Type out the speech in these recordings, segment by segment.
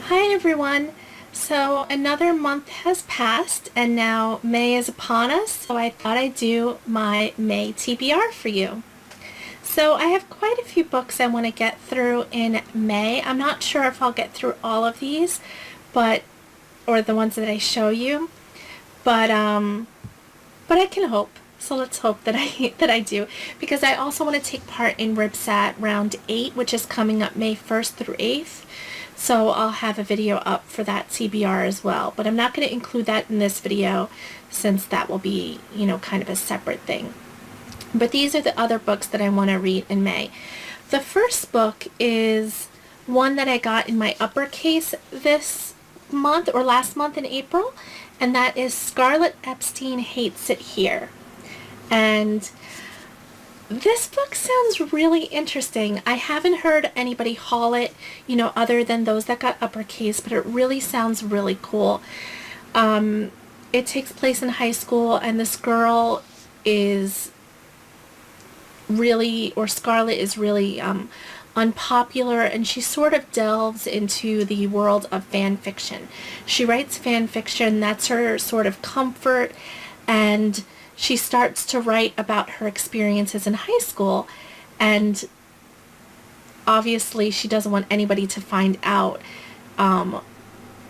Hi everyone! So another month has passed and now May is upon us, so I thought I'd do my May TBR for you. So I have quite a few books I want to get through in May. I'm not sure if I'll get through all of these, or the ones that I show you, but I can hope. So let's hope that I do, because I also want to take part in RibSat round 8, which is coming up May 1st through 8th. So I'll have a video up for that TBR as well, but I'm not going to include that in this video since that will be, kind of a separate thing. But these are the other books that I want to read in May. The first book is one that I got in my uppercase this month or last month in April, and that is Scarlet Epstein Hates It Here. And this book sounds really interesting. I haven't heard anybody haul it, other than those that got uppercase, but it really sounds really cool. It takes place in high school, and this girl is really, or Scarlet is really unpopular, and she sort of delves into the world of fan fiction. She writes fan fiction, that's her sort of comfort, and she starts to write about her experiences in high school, and obviously she doesn't want anybody to find out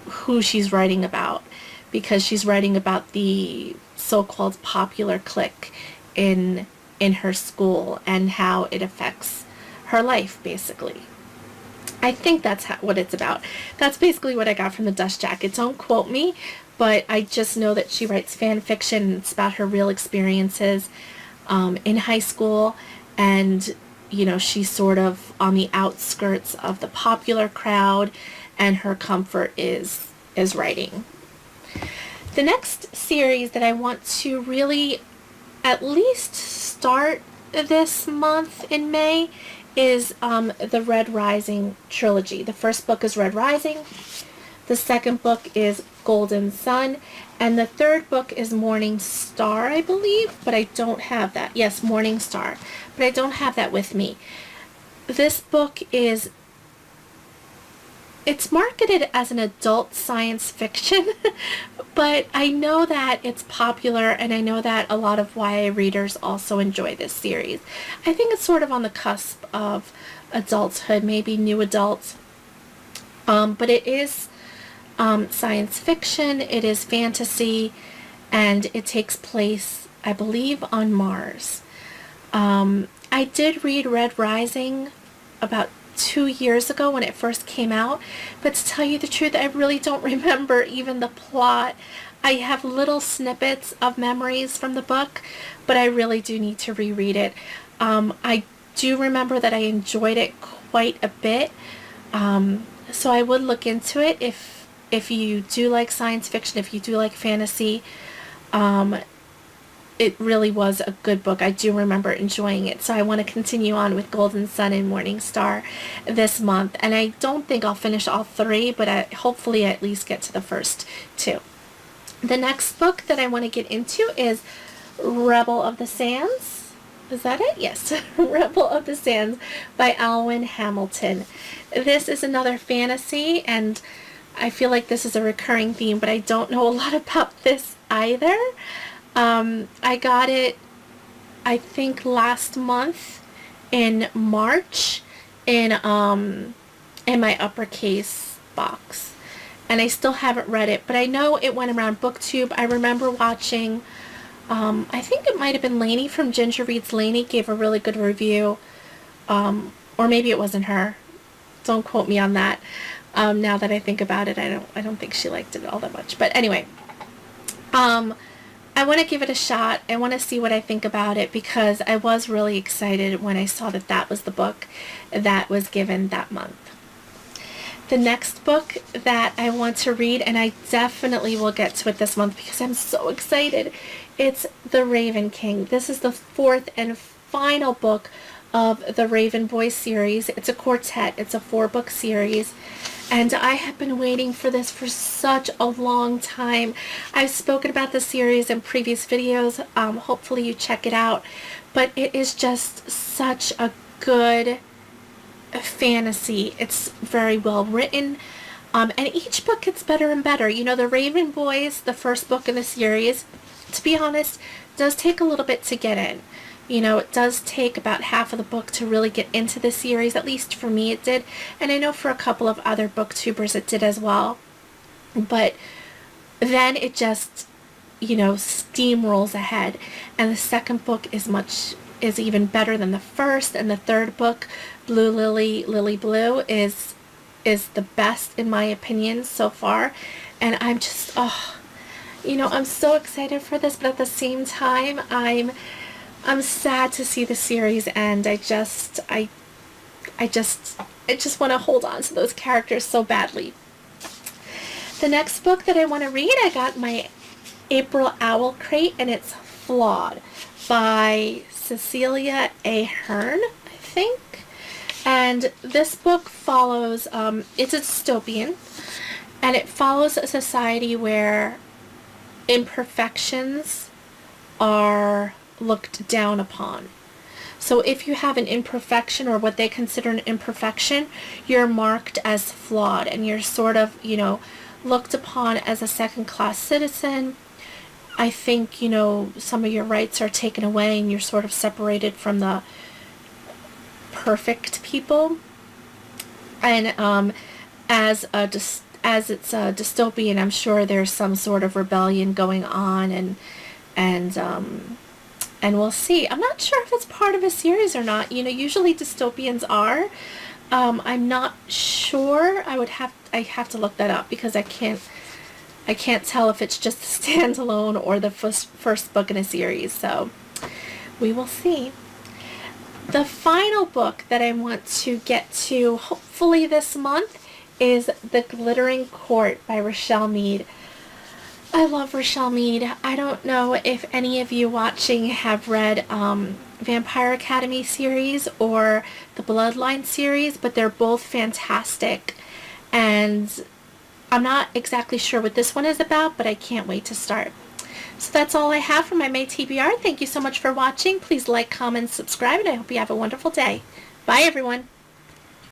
who she's writing about, because she's writing about the so-called popular clique in her school and how it affects her life, basically. I think that's what it's about. That's basically what I got from the dust jacket. Don't quote me, but I just know that she writes fan fiction, and it's about her real experiences in high school, and she's sort of on the outskirts of the popular crowd, and her comfort is writing. The next series that I want to really at least start this month in May is the Red Rising trilogy. The first book is Red Rising, the second book is Golden Sun, and the third book is Morning Star, I believe, but I don't have that. Yes, Morning Star, but I don't have that with me. This book it's marketed as an adult science fiction, but I know that it's popular, and I know that a lot of YA readers also enjoy this series. I think it's sort of on the cusp of adulthood, maybe new adults, but it is science fiction, it is fantasy, and it takes place, I believe, on Mars. I did read Red Rising about 2 years ago when it first came out, but to tell you the truth, I really don't remember even the plot. I have little snippets of memories from the book, but I really do need to reread it. I do remember that I enjoyed it quite a bit, so I would look into it if you do like science fiction, if you do like fantasy. It really was a good book. I do remember enjoying it. So I want to continue on with Golden Sun and Morning Star this month. And I don't think I'll finish all three, but hopefully at least get to the first two. The next book that I want to get into is Rubble of the Sands. Is that it? Yes. Rubble of the Sands by Alwyn Hamilton. This is another fantasy, and I feel like this is a recurring theme, but I don't know a lot about this either. I got it, I think, last month in March in my uppercase box, and I still haven't read it, but I know it went around BookTube. I remember watching, I think it might have been Lainey from Ginger Reads Lainey gave a really good review, or maybe it wasn't her. Don't quote me on that. Now that I think about it, I don't think she liked it all that much, but anyway, I want to give it a shot. I want to see what I think about it, because I was really excited when I saw that that was the book that was given that month. The next book that I want to read, and I definitely will get to it this month because I'm so excited, it's The Raven King. This is the fourth and final book of the Raven Boys series. It's a quartet. It's a 4-book series. And I have been waiting for this for such a long time. I've spoken about the series in previous videos. Hopefully you check it out. But it is just such a good fantasy. It's very well written. And each book gets better and better. You know, The Raven Boys, the first book in the series, to be honest, does take a little bit to get in. You know, it does take about half of the book to really get into the series, at least for me it did. And I know for a couple of other booktubers it did as well. But then it just, you know, steamrolls ahead. And the second book is even better than the first. And the third book, Blue Lily, Lily Blue, is the best in my opinion so far. And I'm just, you know, I'm so excited for this, but at the same time, I'm sad to see the series end. I just want to hold on to those characters so badly. The next book that I want to read, I got my April Owl crate, and it's Flawed by Cecilia A. Hearn, I think. And this book follows, it's a dystopian, and it follows a society where imperfections are looked down upon. So if you have an imperfection, or what they consider an imperfection, you're marked as flawed, and you're sort of, you know, looked upon as a second-class citizen. I think, you know, some of your rights are taken away, and you're sort of separated from the perfect people. And as it's a dystopian, I'm sure there's some sort of rebellion going on, and we'll see. I'm not sure if it's part of a series or not. You know, usually dystopians are. I'm not sure. I have to look that up, because I can't tell if it's just a standalone or the first book in a series. So we will see. The final book that I want to get to, hopefully this month, is The Glittering Court by Rochelle Mead. I love Rochelle Mead. I don't know if any of you watching have read Vampire Academy series or the Bloodline series, but they're both fantastic. And I'm not exactly sure what this one is about, but I can't wait to start. So that's all I have for my May TBR. Thank you so much for watching. Please like, comment, subscribe, and I hope you have a wonderful day. Bye, everyone.